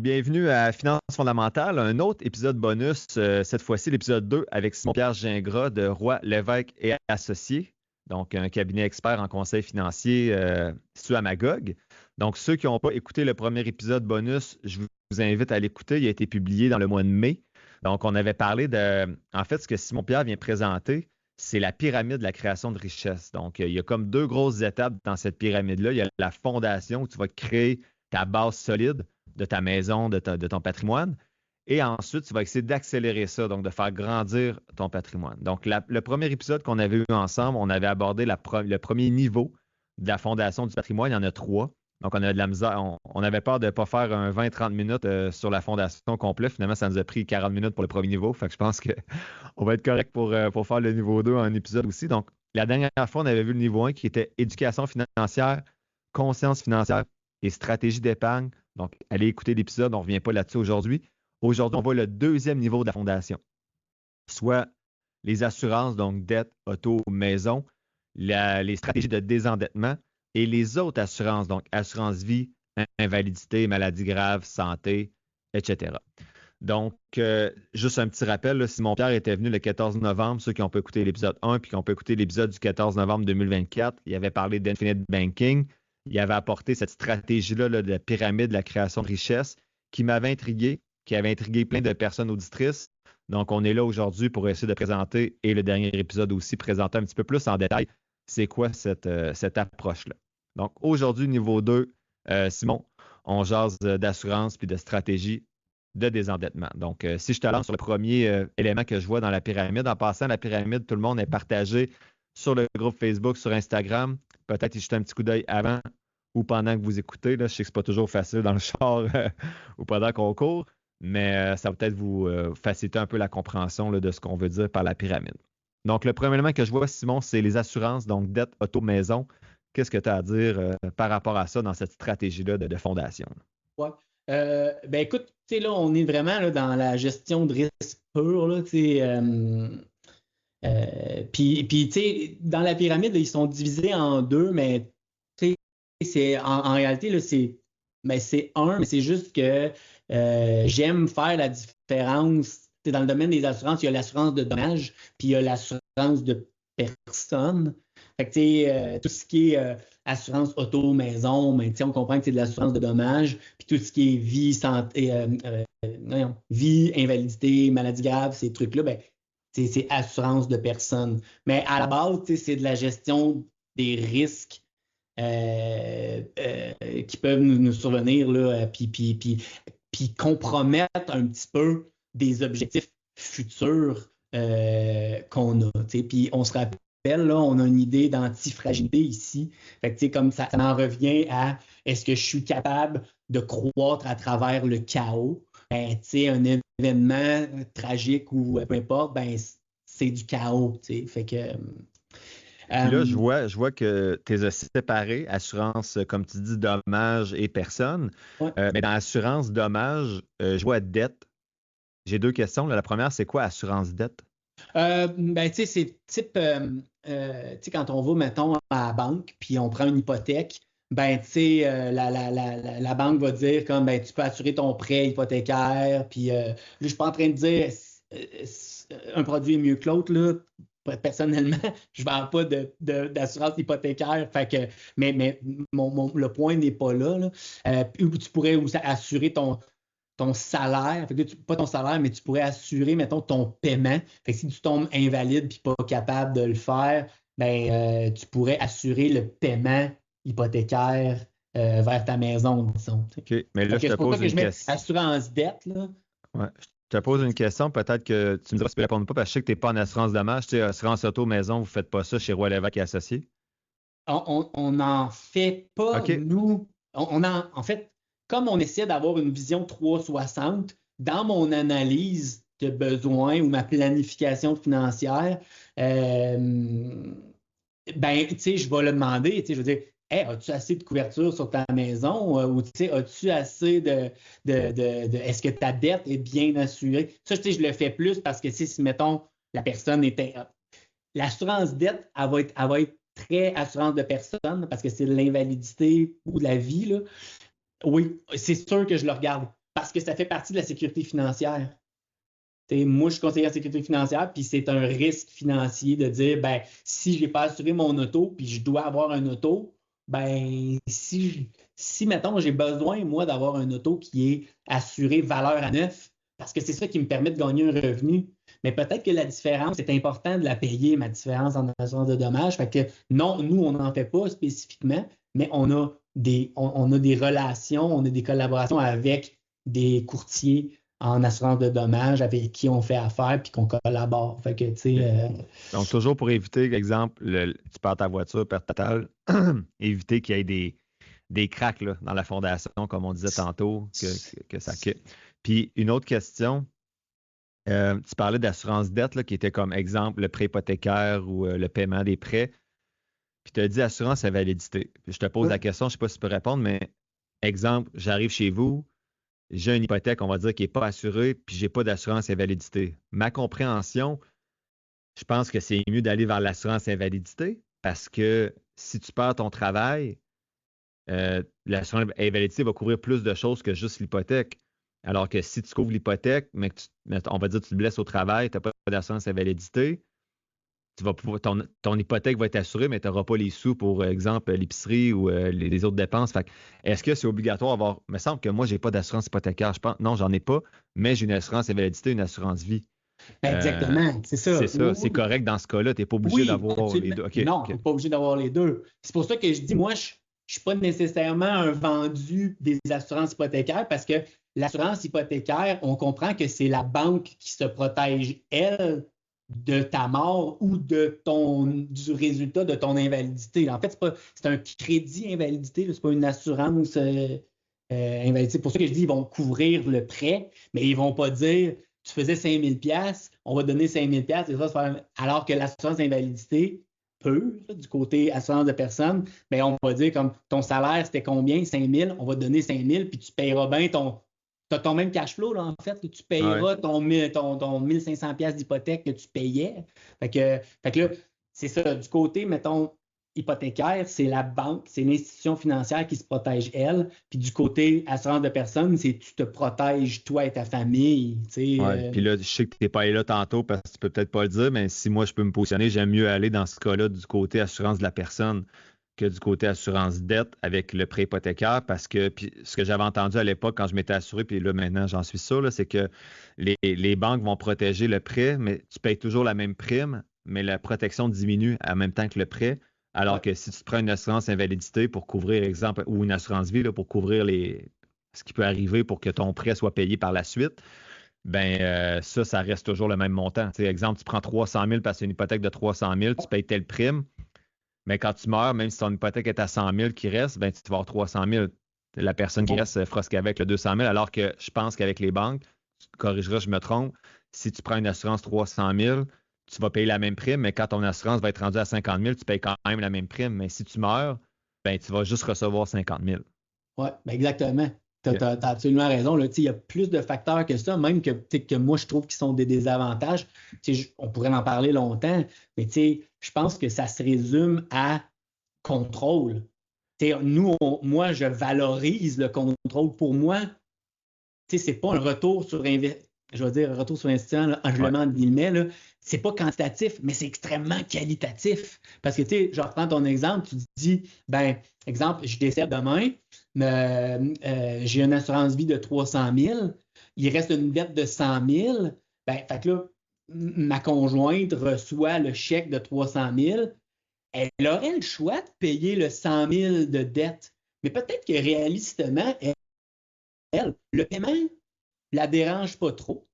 Bienvenue à Finances fondamentales, un autre épisode bonus, cette fois-ci l'épisode 2 avec Simon-Pierre Gingras de Roy Lévesque et Associés, donc un cabinet expert en conseil financier situé à Magog. Donc ceux qui n'ont pas écouté le premier épisode bonus, je vous invite à l'écouter, il a été publié dans le mois de mai. Donc on avait parlé en fait, ce que Simon-Pierre vient présenter, c'est la pyramide de la création de richesse. Donc il y a comme deux grosses étapes dans cette pyramide-là. Il y a la fondation où tu vas créer ta base solide de ta maison, de ton patrimoine. Et ensuite, tu vas essayer d'accélérer ça, donc de faire grandir ton patrimoine. Donc, le premier épisode qu'on avait eu ensemble, on avait abordé le premier niveau de la fondation du patrimoine. Il y en a trois. Donc, on a de la misère. On avait peur de ne pas faire un 20-30 minutes sur la fondation complète. Finalement, ça nous a pris 40 minutes pour le premier niveau. Fait que je pense qu'on va être correct pour faire le niveau 2 en un épisode aussi. Donc, la dernière fois, on avait vu le niveau 1 qui était éducation financière, conscience financière et stratégie d'épargne. Donc, allez écouter l'épisode, on ne revient pas là-dessus aujourd'hui. Aujourd'hui, on voit le deuxième niveau de la fondation, soit les assurances, donc dette, auto, maison, les stratégies de désendettement et les autres assurances, donc assurance vie, invalidité, maladie grave, santé, etc. Donc, juste un petit rappel, là, Simon-Pierre était venu le 14 novembre, ceux qui ont pas écouté l'épisode 1 puis qui ont pas écouté l'épisode du 14 novembre 2024, il avait parlé d'infinite banking. Il avait apporté cette stratégie-là là, de la pyramide de la création de richesse qui m'avait intrigué, qui avait intrigué plein de personnes auditrices. Donc, on est là aujourd'hui pour essayer de présenter, et le dernier épisode aussi, présenter un petit peu plus en détail c'est quoi cette approche-là. Donc, aujourd'hui, niveau 2, Simon, on jase d'assurance puis de stratégie de désendettement. Donc, si je te lance sur le premier élément que je vois dans la pyramide, en passant la pyramide, tout le monde est partagé sur le groupe Facebook, sur Instagram. Peut-être y jeter un petit coup d'œil avant ou pendant que vous écoutez. Là. Je sais que ce n'est pas toujours facile dans le char ou pendant qu'on court, mais ça va peut-être vous faciliter un peu la compréhension là, de ce qu'on veut dire par la pyramide. Donc, le premier élément que je vois, Simon, c'est les assurances, donc dette, auto, maison. Qu'est-ce que tu as à dire par rapport à ça dans cette stratégie-là de fondation? Oui. Ben écoute, tu sais, là, on est vraiment là, dans la gestion de risque pur, là, tu sais. Puis, tu sais, dans la pyramide, là, ils sont divisés en deux, mais tu sais, en réalité, là, c'est un, mais c'est juste que j'aime faire la différence. Tu sais, dans le domaine des assurances, il y a l'assurance de dommages, puis il y a l'assurance de personnes. Fait que, tu sais, tout ce qui est assurance auto, maison, mais, on comprend que c'est de l'assurance de dommages, puis tout ce qui est vie, santé, vie, invalidité, maladie grave, ces trucs-là, ben, c'est assurance de personnes. Mais à la base, c'est de la gestion des risques qui peuvent nous survenir, là, puis compromettre un petit peu des objectifs futurs qu'on a. Puis on se rappelle, là, on a une idée d'antifragilité ici. Fait que, comme ça en revient à est-ce que je suis capable de croître à travers le chaos? Ben, un événement tragique ou peu importe, ben, c'est du chaos. Fait que. Puis là, je vois que tu es séparé, assurance, comme tu dis, dommages et personnes. Ouais. Mais dans assurance dommages, je vois dette. J'ai deux questions. Là. La première, c'est quoi assurance dette? Ben, tu sais, c'est type, tu sais, quand on va, mettons, à la banque, puis on prend une hypothèque, ben, tu sais, la banque va dire comme, ben, tu peux assurer ton prêt hypothécaire, puis là, je suis pas en train de dire un produit est mieux que l'autre, là. Personnellement, je ne vends pas d'assurance hypothécaire, fait que, mais le point n'est pas là. Tu pourrais aussi assurer ton salaire, fait que pas ton salaire, mais tu pourrais assurer, mettons, ton paiement. Fait que si tu tombes invalide et pas capable de le faire, ben, tu pourrais assurer le paiement hypothécaire vers ta maison, disons. OK, mais là, je te pose une question. Assurance dette, là. Ouais, je te pose une question, peut-être que tu me diras si tu ne peux répondre pas, parce que je sais que tu n'es pas en assurance dommage. Tu sais, assurance auto, maison, vous ne faites pas ça chez Roy Lévesque et Associés? On n'en fait pas, OK. nous. En fait, comme on essaie d'avoir une vision 360, dans mon analyse de besoins ou ma planification financière, ben, tu sais, je vais le demander, tu sais, je veux dire, hey, as-tu assez de couverture sur ta maison ou tu sais, as-tu assez est-ce que ta dette est bien assurée? Ça, tu sais, je le fais plus parce que si, mettons, la personne était. L'assurance dette, elle va être très assurance de personne parce que c'est de l'invalidité ou de la vie, là. Oui, c'est sûr que je le regarde. parce que ça fait partie de la sécurité financière. Moi, je suis conseiller en sécurité financière, puis c'est un risque financier de dire, ben, si je n'ai pas assuré mon auto, puis je dois avoir un auto, ben, si mettons, j'ai besoin, moi, d'avoir un auto qui est assuré valeur à neuf, parce que c'est ça qui me permet de gagner un revenu. Mais peut-être que la différence, c'est important de la payer, ma différence en assurance de dommages. Fait que non, nous, on n'en fait pas spécifiquement, mais on a des relations, on a des collaborations avec des courtiers en assurance de dommages avec qui on fait affaire puis qu'on collabore. Fait que, tu sais, Donc, toujours pour éviter, exemple, tu perds ta voiture, perte totale, éviter qu'il y ait des cracks là, dans la fondation, comme on disait tantôt, que ça quitte. Puis, une autre question, tu parlais d'assurance dette, là, qui était comme exemple le prêt hypothécaire ou le paiement des prêts. Puis, tu as dit assurance à validité. Puis, je te pose la question, je ne sais pas si tu peux répondre, mais exemple, j'arrive chez vous, j'ai une hypothèque, on va dire, qui n'est pas assurée, puis je n'ai pas d'assurance à validité. Ma compréhension, je pense que c'est mieux d'aller vers l'assurance invalidité parce que si tu perds ton travail, l'assurance invalidité va couvrir plus de choses que juste l'hypothèque. Alors que si tu couvres l'hypothèque, mais que on va dire que tu te blesses au travail, tu n'as pas d'assurance invalidité, ton hypothèque va être assurée, mais tu n'auras pas les sous pour exemple l'épicerie ou les autres dépenses. Fait est-ce que c'est obligatoire d'avoir. Il me semble que moi, je n'ai pas d'assurance hypothécaire. Je pense, non, j'en ai pas, mais j'ai une assurance invalidité, une assurance vie. ben exactement, c'est ça. C'est ça, Oui, c'est oui. correct dans ce cas-là. Tu n'es pas obligé Oui, d'avoir les absolument. deux. OK, Non, tu OK. n'es pas obligé d'avoir les deux. C'est pour ça que je dis, moi, je ne suis pas nécessairement un vendu des assurances hypothécaires parce que l'assurance hypothécaire, on comprend que c'est la banque qui se protège, elle, de ta mort ou du résultat de ton invalidité. En fait, c'est un crédit invalidité, ce n'est pas une assurance invalidité. C'est pour ça que je dis ils vont couvrir le prêt, mais ils ne vont pas dire tu faisais 5 000 on va donner 5 000 et ça, alors que l'assurance invalidité pure, du côté assurance de personne, bien, on va dire comme ton salaire, c'était combien? 5 000, on va te donner 5 000, puis tu payeras bien tu as ton même cash flow, là, en fait, que tu Ouais. payeras ton 1500 d'hypothèque que tu payais. Fait que là, c'est ça, du côté, mettons, hypothécaire, c'est la banque, c'est l'institution financière qui se protège, elle. Puis du côté assurance de personne, c'est tu te protèges toi et ta famille. Ouais. Puis là, je sais que tu n'es pas allé là tantôt parce que tu peux peut-être pas le dire, mais si moi je peux me positionner, j'aime mieux aller dans ce cas-là du côté assurance de la personne que du côté assurance dette avec le prêt hypothécaire parce que puis ce que j'avais entendu à l'époque quand je m'étais assuré, puis là maintenant j'en suis sûr, là, c'est que les banques vont protéger le prêt, mais tu payes toujours la même prime, mais la protection diminue en même temps que le prêt. Alors ouais, que si tu te prends une assurance invalidité pour couvrir, exemple, ou une assurance vie là, pour couvrir ce qui peut arriver pour que ton prêt soit payé par la suite, ben ça reste toujours le même montant. Tu sais, exemple, tu prends 300 000 parce que c'est une hypothèque de 300 000, tu payes telle prime, mais quand tu meurs, même si ton hypothèque est à 100 000 qui reste, ben tu vas avoir 300 000. La personne qui bon, reste fera ce qu'avec le 200 000, alors que je pense qu'avec les banques, tu te corrigeras, je me trompe, si tu prends une assurance 300 000, tu vas payer la même prime, mais quand ton assurance va être rendue à 50 000, tu payes quand même la même prime. Mais si tu meurs, ben tu vas juste recevoir 50 000. ouais, ben exactement. Tu OK. as absolument raison. Là. Il y a plus de facteurs que ça, même que moi, je trouve qu'ils sont des désavantages. On pourrait en parler longtemps, mais je pense que ça se résume à contrôle. Moi, je valorise le contrôle. Pour moi, c'est pas un retour sur je veux dire, un retour sur investissement, là, je le Ouais. mets entre guillemets, là, c'est pas quantitatif, mais c'est extrêmement qualitatif. Parce que, je reprends ton exemple, tu te dis, ben, exemple, je décède demain, j'ai une assurance vie de 300 000, il reste une dette de 100 000, ben, fait que là, ma conjointe reçoit le chèque de 300 000, elle aurait le choix de payer le 100 000 de dette. Mais peut-être que réalistement, le paiement la dérange pas trop.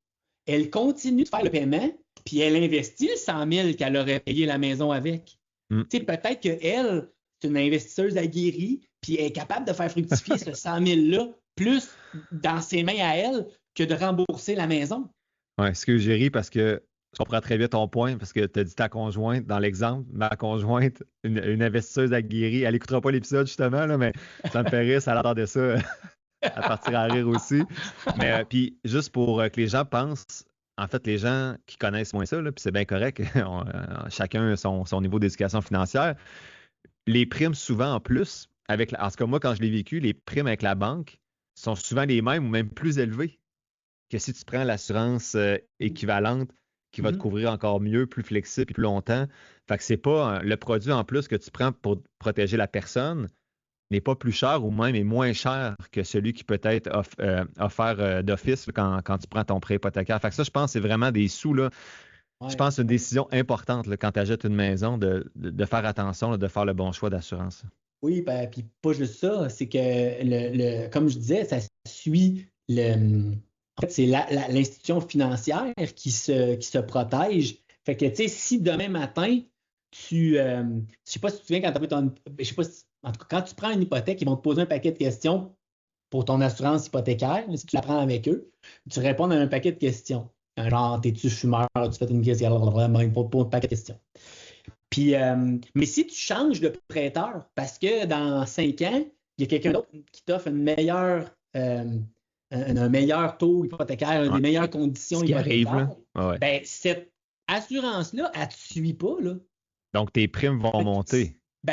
Elle continue de faire le paiement, puis elle investit le 100 000 qu'elle aurait payé la maison avec. Mm. Peut-être qu'elle, c'est une investisseuse aguerrie, puis elle est capable de faire fructifier ce 100 000-là plus dans ses mains à elle que de rembourser la maison. Ouais, excuse, j'ai ri parce que je comprends très bien ton point, parce que tu as dit ta conjointe dans l'exemple. Ma conjointe, une investisseuse aguerrie, elle n'écoutera pas l'épisode justement, là, mais ça me fait rire, ça l'entendait ça à partir à rire aussi. Mais puis, juste pour que les gens pensent, en fait, les gens qui connaissent moins ça, là, puis c'est bien correct, chacun a son niveau d'éducation financière, les primes souvent en plus, en tout cas moi, quand je l'ai vécu, les primes avec la banque, sont souvent les mêmes ou même plus élevés que si tu prends l'assurance équivalente qui va te couvrir encore mieux, plus flexible et plus longtemps. Fait que c'est pas le produit en plus que tu prends pour protéger la personne n'est pas plus cher ou même est moins cher que celui qui peut être offert d'office quand tu prends ton prêt hypothécaire. Fait que ça, je pense, c'est vraiment des sous, là. Ouais. Je pense que c'est une décision importante là, quand tu achètes une maison de faire attention, là, de faire le bon choix d'assurance. Oui, ben, puis pas juste ça, c'est que, comme je disais, ça suit en fait, c'est l'institution financière qui se protège. Fait que, tu sais, si demain matin, je sais pas si tu te souviens quand tu as pris je sais pas en tout cas, quand tu prends une hypothèque, ils vont te poser un paquet de questions pour ton assurance hypothécaire. Si tu la prends avec eux, tu réponds à un paquet de questions. Genre, t'es-tu fumeur, tu fais une question, pour un paquet de questions. Puis, mais si tu changes de prêteur, parce que dans 5 ans, il y a quelqu'un d'autre qui t'offre un meilleur taux hypothécaire, des meilleures conditions Ce qui arrive, hypothécaires, là. Ouais. ben, cette assurance-là, elle ne te suit pas, là. Donc, tes primes vont monter. De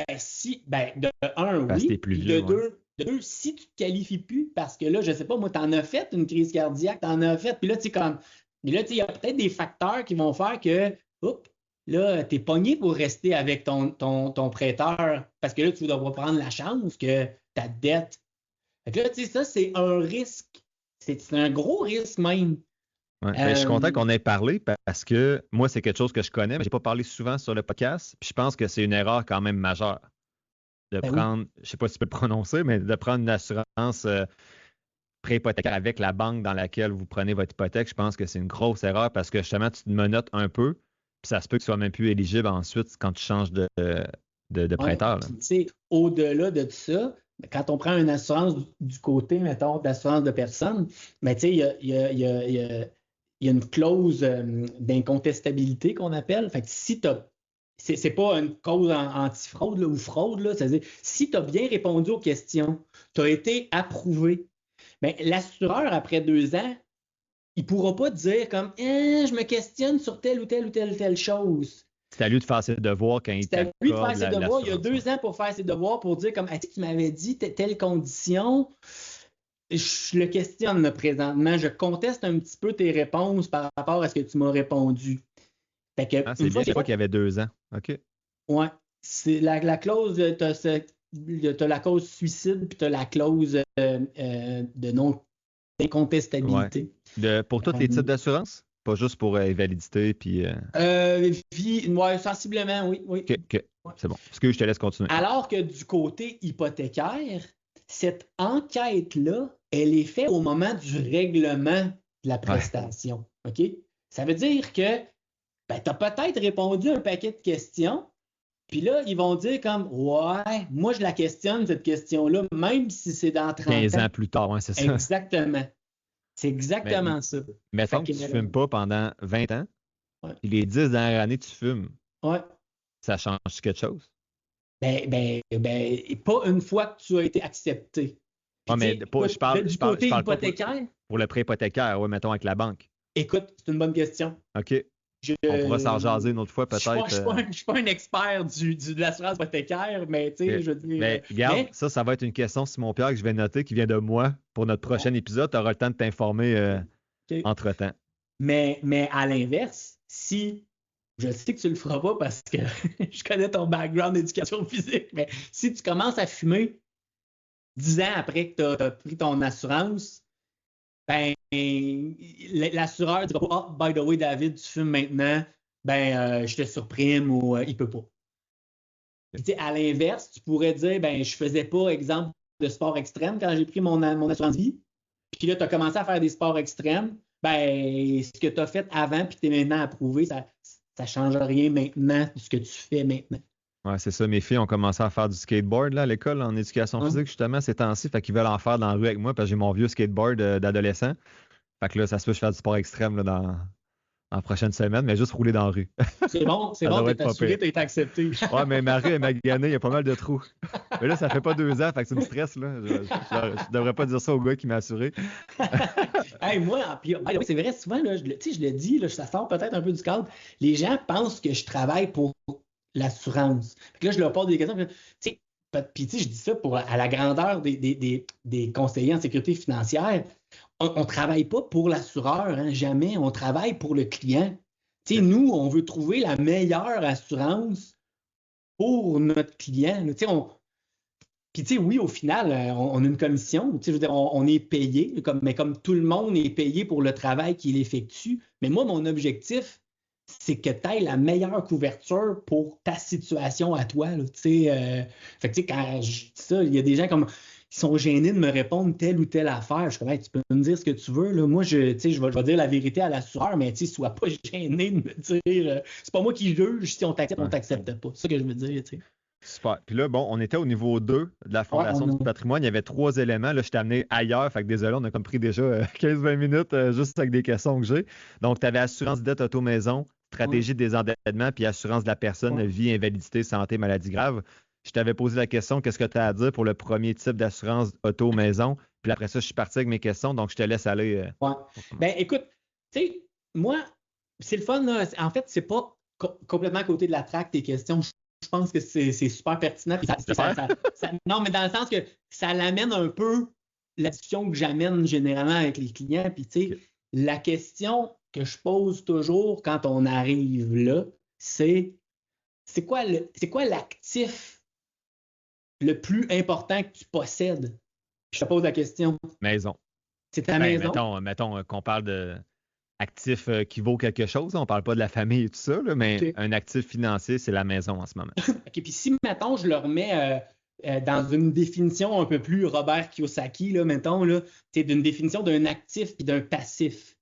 un, parce que t'es oui. plus Puis vieux, de deux, si tu ne te qualifies plus, parce que là, je ne sais pas, moi, tu en as fait une crise cardiaque, tu en as fait, puis là, tu sais, il y a peut-être des facteurs qui vont faire que, oups, là, tu es pogné pour rester avec ton prêteur, parce que là, tu devras prendre la chance que ta dette. Fait que là, tu sais, ça, c'est un risque. C'est un gros risque même. Ouais. Ben, je suis content qu'on ait parlé parce que moi, c'est quelque chose que je connais, mais je n'ai pas parlé souvent sur le podcast. Puis je pense que c'est une erreur quand même majeure de prendre, je ne sais pas si tu peux le prononcer, mais de prendre une assurance prêt hypothécaire avec la banque dans laquelle vous prenez votre hypothèque. Je pense que c'est une grosse erreur parce que justement, tu te menottes un peu, puis ça se peut que tu sois même plus éligible ensuite quand tu changes de prêteur. Tu sais, au-delà de ça, quand on prend une assurance du côté, mettons, d'assurance de personne, mais tu sais, il y a une clause d'incontestabilité qu'on appelle. Fait que si tu as. C'est pas une cause anti-fraude ou fraude, là, c'est-à-dire si tu as bien répondu aux questions, tu as été approuvé, bien, l'assureur, après 2 ans, il ne pourra pas dire comme je me questionne sur telle ou telle ou telle ou telle chose. C'est à lui de faire ses devoirs quand il t'accorde. C'est à lui de faire ses devoirs. Il y a 2 ans pour faire ses devoirs pour dire comme tu m'avais dit telle condition. Je le questionne là, présentement. Je conteste un petit peu tes réponses par rapport à ce que tu m'as répondu. Fait que, c'est bien, c'est pas qu'il y avait 2 ans. OK. Oui. C'est la clause, tu as la clause suicide, puis tu as la clause de non-incontestabilité. Ouais. Pour tous les types d'assurance? Pas juste pour invalidité, puis... sensiblement, oui. OK. C'est bon. Excuse, je te laisse continuer. Alors que du côté hypothécaire, cette enquête-là, elle est faite au moment du règlement de la prestation. OK? Ça veut dire que tu as peut-être répondu à un paquet de questions, puis là, ils vont dire comme ouais, moi je la questionne, cette question-là, même si c'est dans 30 ans. 15 ans plus tard, c'est ça. Exactement. C'est exactement ça. Mettons que tu ne fumes pas pendant 20 ans, puis les 10 dernières années, tu fumes. Ouais. Ça change quelque chose? Pas une fois que tu as été accepté. Puis, mais je parle côté hypothécaire. Pour le prêt hypothécaire, mettons avec la banque. Écoute, c'est une bonne question. OK. On pourra s'en jaser une autre fois, peut-être. Je ne suis pas un expert de l'assurance hypothécaire, mais tu sais, je veux dire. Mais regarde, ça va être une question, Simon-Pierre, que je vais noter, qui vient de moi pour notre prochain épisode. Tu auras le temps de t'informer entre-temps. Mais à l'inverse, si. Je sais que tu ne le feras pas parce que je connais ton background d'éducation physique, mais si tu commences à fumer 10 ans après que tu as pris ton assurance, ben l'assureur ne dira pas by the way, David, tu fumes maintenant, je te surprime ou il ne peut pas. Puis, à l'inverse, tu pourrais dire je ne faisais pas, exemple, de sport extrême quand j'ai pris mon assurance vie. Puis là, tu as commencé à faire des sports extrêmes. Ce que tu as fait avant puis que tu es maintenant approuvé, ça ne change rien maintenant de ce que tu fais maintenant. Oui, c'est ça. Mes filles ont commencé à faire du skateboard là, à l'école en éducation physique, justement, ces temps-ci. Fait qu'ils veulent en faire dans la rue avec moi parce que j'ai mon vieux skateboard d'adolescent. Fait que là, ça se peut que je fasse du sport extrême là, dans la prochaine semaine, mais juste rouler dans la rue. C'est bon, t'es assuré, t'es accepté. Ouais, mais ma rue est maganée, il y a pas mal de trous. Mais là, ça fait pas 2 ans, fait que ça me stresse, là. Je devrais pas dire ça au gars qui m'a assuré. Moi, c'est vrai, souvent, là, je le dis, là, ça sort peut-être un peu du cadre. Les gens pensent que je travaille pour l'assurance. Fait que là, je leur pose des questions. puis tu sais, je dis ça à la grandeur des conseillers en sécurité financière. On ne travaille pas pour l'assureur, hein, jamais. On travaille pour le client. Tu sais, nous, on veut trouver la meilleure assurance pour notre client. Tu sais, puis, tu sais, oui, au final, on a une commission. Tu sais, je veux dire, on est payé, mais comme tout le monde est payé pour le travail qu'il effectue. Mais moi, mon objectif, c'est que tu aies la meilleure couverture pour ta situation à toi. Là, fait que, tu sais, quand je dis ça, il y a des gens qui sont gênés de me répondre telle ou telle affaire. Je suis comme, hey, tu peux me dire ce que tu veux. Là. Moi, je vais dire la vérité à l'assureur, mais sois pas gêné de me dire. C'est pas moi qui juge si on t'accepte ou on t'accepte pas. C'est ça que je veux dire. T'sais. Super. Puis là, bon, on était au niveau 2 de la Fondation du patrimoine. Il y avait 3 éléments. Là, je t'ai amené ailleurs. Fait que désolé, on a comme pris déjà 15-20 minutes juste avec des questions que j'ai. Donc, tu avais assurance dette auto-maison, stratégie de désendettement, puis assurance de la personne, vie, invalidité, santé, maladie grave. Je t'avais posé la question, qu'est-ce que tu as à dire pour le premier type d'assurance auto-maison? Puis après ça, je suis parti avec mes questions, donc je te laisse aller. Ben, écoute, tu sais, moi, c'est le fun. Là. En fait, c'est pas complètement à côté de la traque tes questions. Je pense que c'est super pertinent. Non, mais dans le sens que ça l'amène un peu la discussion que j'amène généralement avec les clients. Puis, tu sais, la question que je pose toujours quand on arrive là, c'est quoi l'actif le plus important que tu possèdes? Je te pose la question. Maison. C'est ta maison? Mettons qu'on parle de actif qui vaut quelque chose. On ne parle pas de la famille et tout ça, là, mais un actif financier, c'est la maison en ce moment. OK, puis si, mettons, je le remets dans une définition un peu plus Robert Kiyosaki, là, mettons, là, d'une définition d'un actif et d'un passif.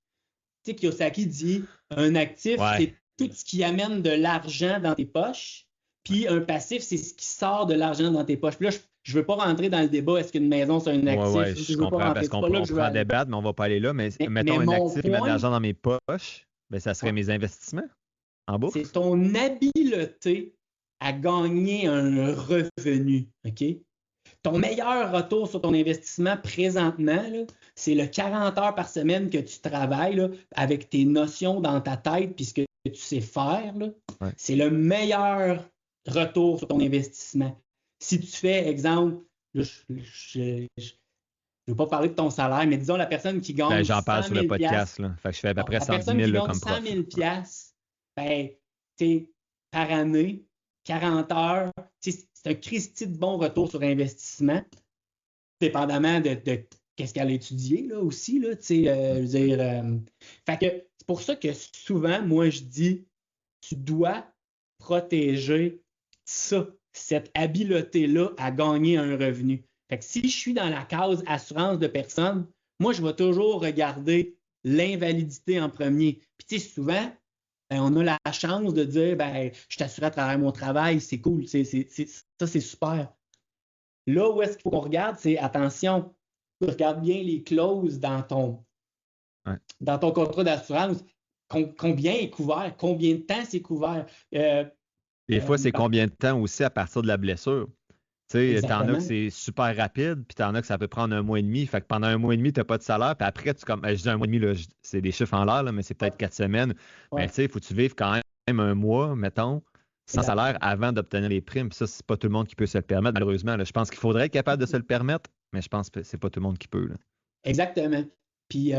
Tu sais, Kiyosaki dit un actif, c'est tout ce qui amène de l'argent dans tes poches, puis un passif, c'est ce qui sort de l'argent dans tes poches. Puis là, je ne veux pas rentrer dans le débat, est-ce qu'une maison, c'est un actif? Oui, je comprends, parce qu'on peut en débattre, mais on ne va pas aller là. Mais mettons un actif qui met de l'argent dans mes poches, ben, ça serait mes investissements en bourse. C'est ton habileté à gagner un revenu. OK? Ton meilleur retour sur ton investissement présentement, là, c'est le 40 heures par semaine que tu travailles là, avec tes notions dans ta tête puis ce que tu sais faire. Là, c'est le meilleur retour sur ton investissement. Si tu fais, exemple, là, je ne veux pas parler de ton salaire, mais disons la personne qui gagne. Ben, j'en parle sur le podcast. Là. Fait que je fais à peu près 110 000 là, comme prof. 100 000 ben, par année, 40 heures, c'est un Christy de bon retour sur investissement, dépendamment de qu'est-ce qu'elle a étudié là, aussi. Là, fait que c'est pour ça que souvent, moi, je dis, tu dois protéger ça, cette habileté-là à gagner un revenu. Fait que si je suis dans la case assurance de personne, moi, je vais toujours regarder l'invalidité en premier. Puis tu sais, souvent, on a la chance de dire, je t'assure à travers mon travail, c'est cool, ça c'est super. Là où est-ce qu'il faut qu'on regarde, c'est attention, regarde bien les clauses dans ton contrat d'assurance. Combien est couvert? Combien de temps c'est couvert? Des fois, c'est combien de temps aussi à partir de la blessure? Tu sais, t'en as que c'est super rapide, puis t'en as que ça peut prendre 1 mois et demi. Fait que pendant 1 mois et demi, t'as pas de salaire, puis après, je dis 1 mois et demi, là, c'est des chiffres en l'air, là, mais c'est peut-être 4 semaines. Mais tu sais, il faut que tu vives quand même 1 mois, mettons, sans salaire avant d'obtenir les primes. Puis ça, c'est pas tout le monde qui peut se le permettre, malheureusement. Là. Je pense qu'il faudrait être capable de se le permettre, mais je pense que c'est pas tout le monde qui peut. Là. Exactement. Puis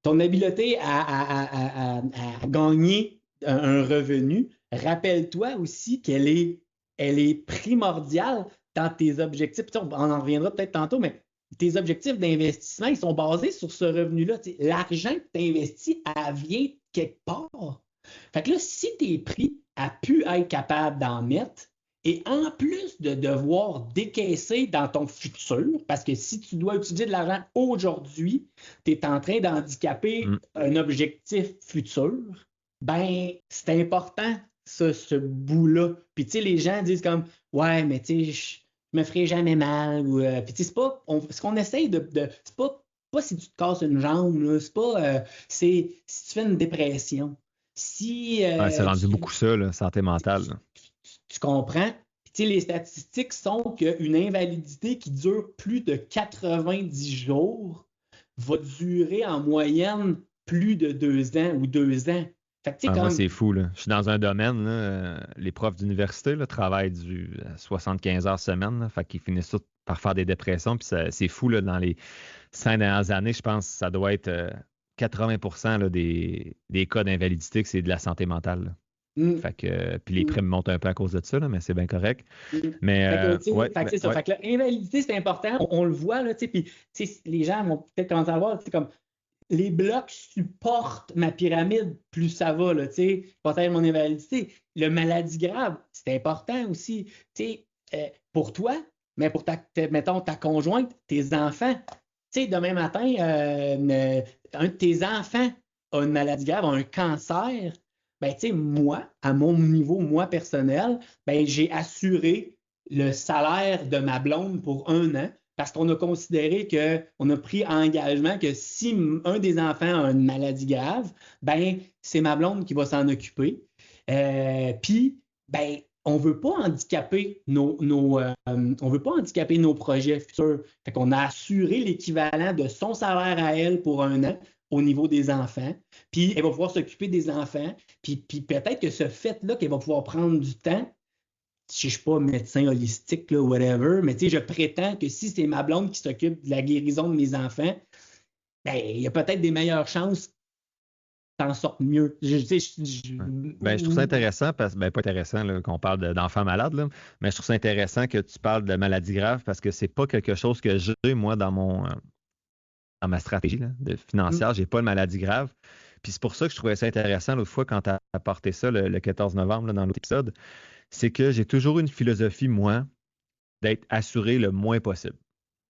ton habileté à gagner un revenu, rappelle-toi aussi qu'elle est primordiale dans tes objectifs. On en reviendra peut-être tantôt, mais tes objectifs d'investissement, ils sont basés sur ce revenu-là. L'argent que tu investis, elle vient quelque part. Fait que là, si tu es pris à pu être capable d'en mettre, et en plus de devoir décaisser dans ton futur, parce que si tu dois utiliser de l'argent aujourd'hui, tu es en train d'handicaper un objectif futur, ben c'est important, ça, ce bout-là. Puis tu sais, les gens disent comme ouais, mais tu sais, je me ferai jamais mal. Puis tu sais, c'est pas. Ce qu'on essaye c'est pas si tu te casses une jambe, là, c'est pas. C'est si tu fais une dépression. C'est rendu beaucoup ça, là, santé mentale. Tu comprends? Puis, tu sais, les statistiques sont qu'une invalidité qui dure plus de 90 jours va durer en moyenne plus de 2 ans ou 2 ans. Fait que, tu sais, Moi, comme. c'est fou, là. Je suis dans un domaine, là, les profs d'université là, travaillent 75 heures semaine, là, fait qu'ils finissent tous par faire des dépressions. Puis c'est fou, là, dans les 5 dernières années, je pense que ça doit être 80% là, des cas d'invalidité que c'est de la santé mentale, là. Mm, Fait que, puis les mm, primes montent un peu à cause de ça, là, mais c'est bien correct. mm. Mais Fait que, tu sais, ouais, fait que c'est ça. ouais. Fait que l'invalidité, c'est important. On le voit, là, tu sais, puis tu sais, les gens vont peut-être commencer à voir, tu sais, comme les blocs supportent ma pyramide, plus ça va, là, tu sais, protège mon invalidité. Le maladie grave, c'est important aussi, tu sais, pour toi, mais pour mettons, ta conjointe, tes enfants. Tu sais, demain matin, un de tes enfants a une maladie grave, a un cancer, ben, tu sais, moi, à mon niveau, moi personnel, ben, j'ai assuré le salaire de ma blonde pour 1 an parce qu'on a considéré qu'on a pris engagement que si un des enfants a une maladie grave, ben, c'est ma blonde qui va s'en occuper. Puis, ben, on ne veut pas handicaper on veut pas handicaper nos projets futurs. Fait qu'on a assuré l'équivalent de son salaire à elle pour 1 an au niveau des enfants. Puis elle va pouvoir s'occuper des enfants. Puis peut-être que ce fait-là qu'elle va pouvoir prendre du temps, je ne suis pas médecin holistique, là, whatever, mais je prétends que si c'est ma blonde qui s'occupe de la guérison de mes enfants, ben, il y a peut-être des meilleures chances t'en sortes mieux. Ouais. Ben, je trouve ça intéressant parce ben, pas intéressant là, qu'on parle d'enfants malades, là, mais je trouve ça intéressant que tu parles de maladies graves parce que c'est pas quelque chose que j'ai, moi, dans ma stratégie là, de financière. J'ai pas de maladie grave. Puis c'est pour ça que je trouvais ça intéressant l'autre fois quand tu as apporté ça le 14 novembre là, dans l'autre épisode. C'est que j'ai toujours une philosophie, moi, d'être assuré le moins possible.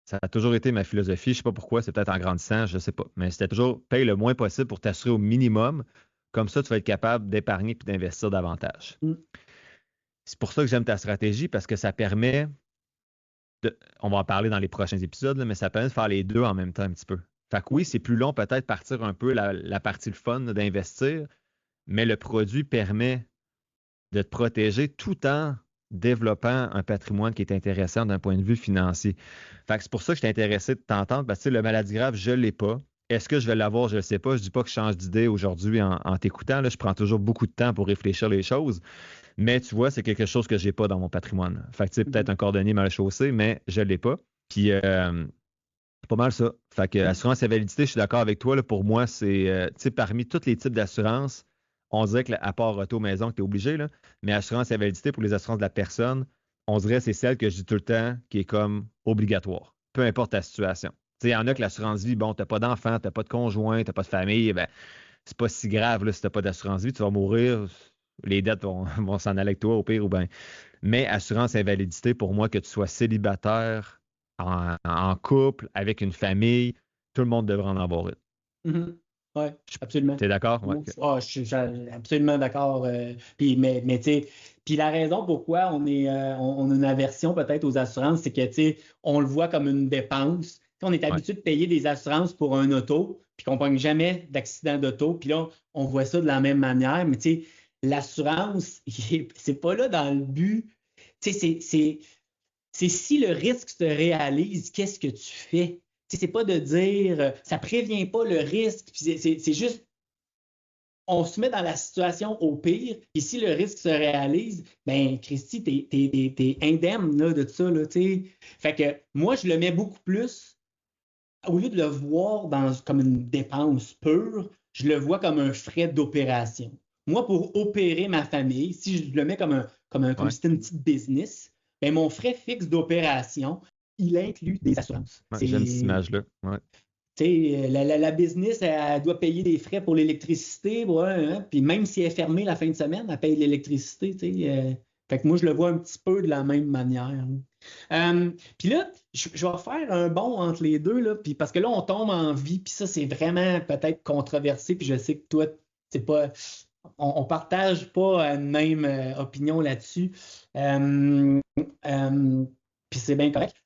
Ça a toujours été ma philosophie. Je sais pas pourquoi, c'est peut-être en grandissant, je sais pas. Mais c'était toujours paye le moins possible pour t'assurer au minimum. Comme ça, tu vas être capable d'épargner puis d'investir davantage. Mm. C'est pour ça que j'aime ta stratégie parce que ça permet on va en parler dans les prochains épisodes, là, mais ça permet de faire les deux en même temps un petit peu. Fait que oui, c'est plus long peut-être partir un peu la partie le fun là, d'investir, mais le produit permet de te protéger tout en développant un patrimoine qui est intéressant d'un point de vue financier. Fait que c'est pour ça que je suis intéressé de t'entendre, parce que le maladie grave, je ne l'ai pas. Est-ce que je vais l'avoir? Je ne sais pas. Je ne dis pas que je change d'idée aujourd'hui en t'écoutant. Là, je prends toujours beaucoup de temps pour réfléchir les choses. Mais tu vois, c'est quelque chose que je n'ai pas dans mon patrimoine. Fait que tu sais, peut-être un cordonnier mal chaussé, mais je ne l'ai pas. Puis c'est pas mal ça. Fait que assurance et validité, je suis d'accord avec toi. Là, pour moi, c'est tu sais, parmi tous les types d'assurance, on dirait que à part auto maison que tu es obligé, là, mais assurance et validité pour les assurances de la personne, on dirait que c'est celle que je dis tout le temps qui est comme obligatoire, peu importe ta situation. Tu sais, il y en a que l'assurance vie, bon, tu n'as pas d'enfant, tu n'as pas de conjoint, tu n'as pas de famille, ben, c'est pas si grave là, si tu n'as pas d'assurance vie, tu vas mourir, les dettes vont s'en aller avec toi au pire ou bien. Mais assurance invalidité, pour moi, que tu sois célibataire, en couple, avec une famille, tout le monde devrait en avoir une. Oui, absolument. Tu es d'accord? Ouais. Je suis absolument d'accord. Mais tu sais, puis la raison pourquoi on a une aversion peut-être aux assurances, c'est que tu sais, on le voit comme une dépense. Tu sais, on est Ouais. habitué de payer des assurances pour un auto, puis qu'on ne pogne jamais d'accident d'auto. Puis là, on voit ça de la même manière. Mais tu sais, l'assurance, c'est pas là dans le but. Tu sais, c'est si le risque se réalise, qu'est-ce que tu fais? C'est pas de dire, ça prévient pas le risque, c'est juste, on se met dans la situation au pire, et si le risque se réalise, ben, Christy, t'es indemne là, de ça, là, tu sais. Fait que moi, je le mets beaucoup plus, au lieu de le voir comme une dépense pure, je le vois comme un frais d'opération. Moi, pour opérer ma famille, si je le mets comme Ouais. si c'était une petite business, ben, mon frais fixe d'opération, il inclut des assurances. Ouais, j'aime cette image-là. Ouais. La business, elle doit payer des frais pour l'électricité, ouais, hein, puis même si elle est fermée la fin de semaine, elle paye l'électricité. Fait que moi, je le vois un petit peu de la même manière. Puis là, je vais faire un bond entre les deux, là, puis parce que là, on tombe en vie, puis ça, c'est vraiment peut-être controversé, puis je sais que toi, c'est pas. On partage pas une même opinion là-dessus. Puis c'est bien correct.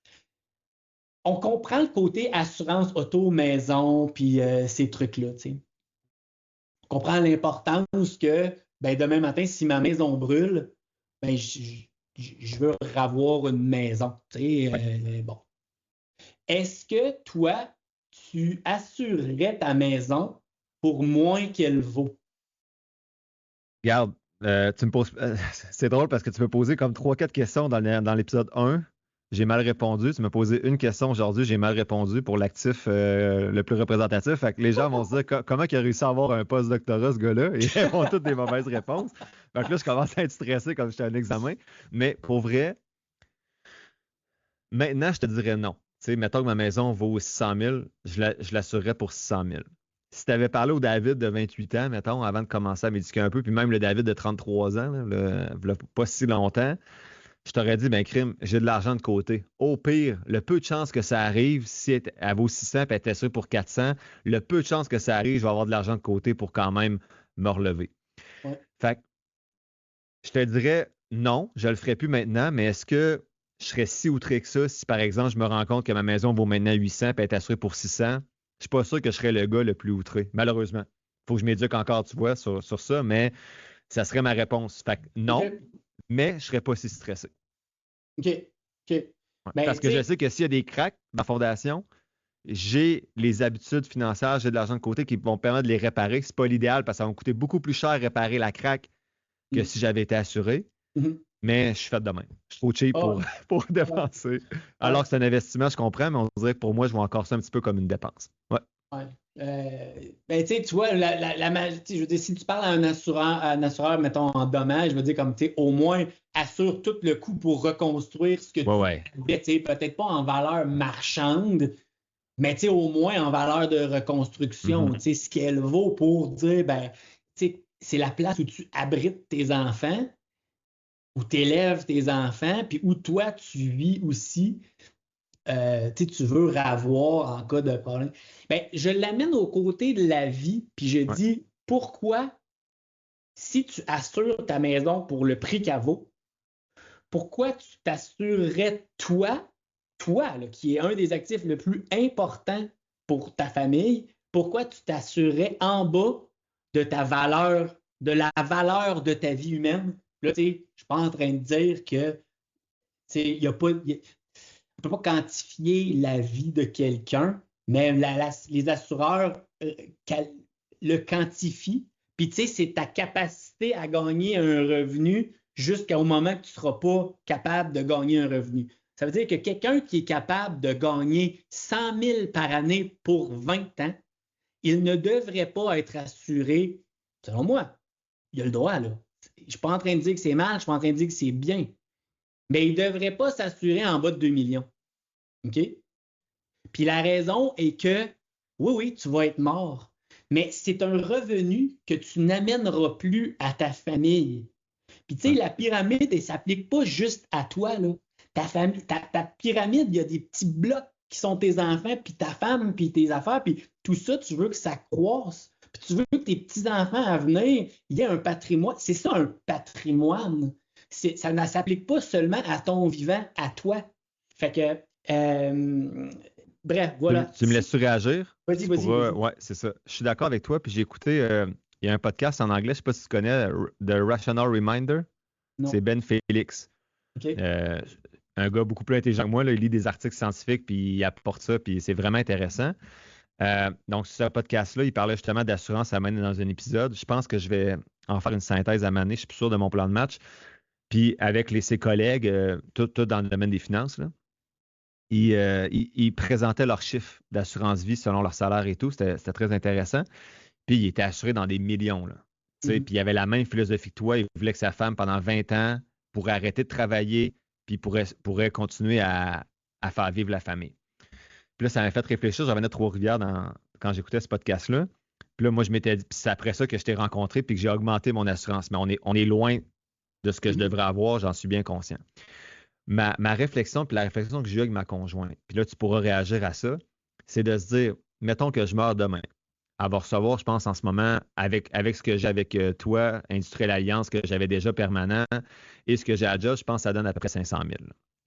On comprend le côté assurance auto, maison, puis ces trucs-là. T'sais. On comprend l'importance que ben, demain matin, si ma maison brûle, ben, je veux avoir une maison. Ouais. Bon. Est-ce que toi, tu assurerais ta maison pour moins qu'elle vaut? Regarde, tu me poses. C'est drôle parce que tu m'as posé comme 3-4 questions dans l'épisode 1. J'ai mal répondu. Tu m'as posé une question aujourd'hui, j'ai mal répondu pour l'actif le plus représentatif. Fait que les gens vont se dire comment il a réussi à avoir un post-doctorat, ce gars-là, et ils font toutes des mauvaises réponses. Fait que là, je commence à être stressé comme j'étais à un examen. Mais pour vrai, maintenant, je te dirais non. Tu sais, mettons que ma maison vaut 600 000, je l'assurerais pour 600 000. Si tu avais parlé au David de 28 ans, mettons, avant de commencer à m'éduquer un peu, puis même le David de 33 ans, là, pas si longtemps, je t'aurais dit, ben crime, j'ai de l'argent de côté. Au pire, le peu de chances que ça arrive, si elle vaut 600 puis elle était sûre pour 400, le peu de chances que ça arrive, je vais avoir de l'argent de côté pour quand même me relever. Ouais. Fait que je te dirais non, je le ferai plus maintenant, mais est-ce que je serais si outré que ça si, par exemple, je me rends compte que ma maison vaut maintenant 800 puis elle est assurée pour 600? Je suis pas sûr que je serais le gars le plus outré, malheureusement. Faut que je m'éduque encore, tu vois, sur ça, mais ça serait ma réponse. Fait que non, OK. mais je serais pas si stressé. OK. OK. Ouais. Ben, Parce tu que je sais, sais que s'il y a des cracks dans ma fondation, j'ai les habitudes financières, j'ai de l'argent de côté qui vont me permettre de les réparer. C'est pas l'idéal parce que ça va me coûter beaucoup plus cher réparer la craque que si j'avais été assuré. mhm. Mais je suis fait de même. Je suis trop cheap Ah, pour ouais, dépenser. Alors ouais, que c'est un investissement, je comprends, mais on dirait que pour moi, je vois encore ça un petit peu comme une dépense. Ouais. ouais. Ben, tu vois, je veux dire, si tu parles à un assureur, mettons, en dommages, je veux dire, comme, tu sais, au moins, assure tout le coût pour reconstruire ce que Ouais, tu ouais. avais, tu sais, peut-être pas en valeur marchande, mais, tu sais, au moins en valeur de reconstruction, Mhm. tu sais, ce qu'elle vaut pour dire, ben, tu sais, c'est la place où tu abrites tes enfants, où tu élèves tes enfants, puis où toi, tu vis aussi. Tu veux avoir en cas de problème. Ben, je l'amène au côté de la vie, puis je Ouais. dis pourquoi, si tu assures ta maison pour le prix qu'elle vaut, pourquoi tu t'assurerais toi là, qui est un des actifs le plus important pour ta famille, pourquoi tu t'assurerais en bas de ta valeur, de la valeur de ta vie humaine? Là, tu sais, je ne suis pas en train de dire que il y a pas, on ne peut pas quantifier la vie de quelqu'un, mais les assureurs le quantifient. Puis, tu sais, c'est ta capacité à gagner un revenu jusqu'au moment que tu ne seras pas capable de gagner un revenu. Ça veut dire que quelqu'un qui est capable de gagner 100 000 par année pour 20 ans, il ne devrait pas être assuré, selon moi. Il a le droit, là. Je ne suis pas en train de dire que c'est mal, je ne suis pas en train de dire que c'est bien. Mais il ne devrait pas s'assurer en bas de 2 millions. OK? Puis la raison est que, oui, oui, tu vas être mort, mais c'est un revenu que tu n'amèneras plus à ta famille. Puis tu sais, Ouais. la pyramide, elle ne s'applique pas juste à toi, là. Ta pyramide, il y a des petits blocs qui sont tes enfants, puis ta femme, puis tes affaires, puis tout ça, tu veux que ça croisse. Puis tu veux que tes petits-enfants à venir, il y ait un patrimoine. C'est ça, un patrimoine. Ça ne s'applique pas seulement à ton vivant, à toi. Fait que, bref, voilà. Tu me laisses réagir? Vas-y, Tu vas-y, pourras. vas-y. Ouais, c'est ça. Je suis d'accord avec toi. Puis j'ai écouté, il y a un podcast en anglais, je ne sais pas si tu connais, The Rational Reminder. C'est Non. Ben Félix. OK. Euh, un gars beaucoup plus intelligent que moi, là, il lit des articles scientifiques, puis il apporte ça, puis c'est vraiment intéressant. Donc, sur ce podcast-là, il parlait justement d'assurance à mener dans un épisode. Je pense que je vais en faire une synthèse à mener. Je suis plus sûr de mon plan de match. Puis avec ses collègues, tout dans le domaine des finances, là, ils présentaient leurs chiffres d'assurance vie selon leur salaire et tout. C'était très intéressant. Puis il était assuré dans des millions. Là. Mhm. Puis il avait la même philosophie que toi. Il voulait que sa femme, pendant 20 ans, pourrait arrêter de travailler, puis pourrait continuer à faire vivre la famille. Puis là, ça m'a fait réfléchir. J'en venais de Trois-Rivières quand j'écoutais ce podcast-là. Puis là, moi, je m'étais dit, puis c'est après ça que je t'ai rencontré, puis que j'ai augmenté mon assurance. Mais on est loin de ce que je Mhm. devrais avoir, j'en suis bien conscient. Ma réflexion, puis la réflexion que j'ai eue avec ma conjointe, puis là, tu pourras réagir à ça, c'est de se dire, mettons que je meurs demain. Elle va recevoir, je pense, en ce moment, avec ce que j'ai avec toi, Industriel Alliance, que j'avais déjà permanent, et ce que j'ai à Job, je pense que ça donne à peu près 500 000.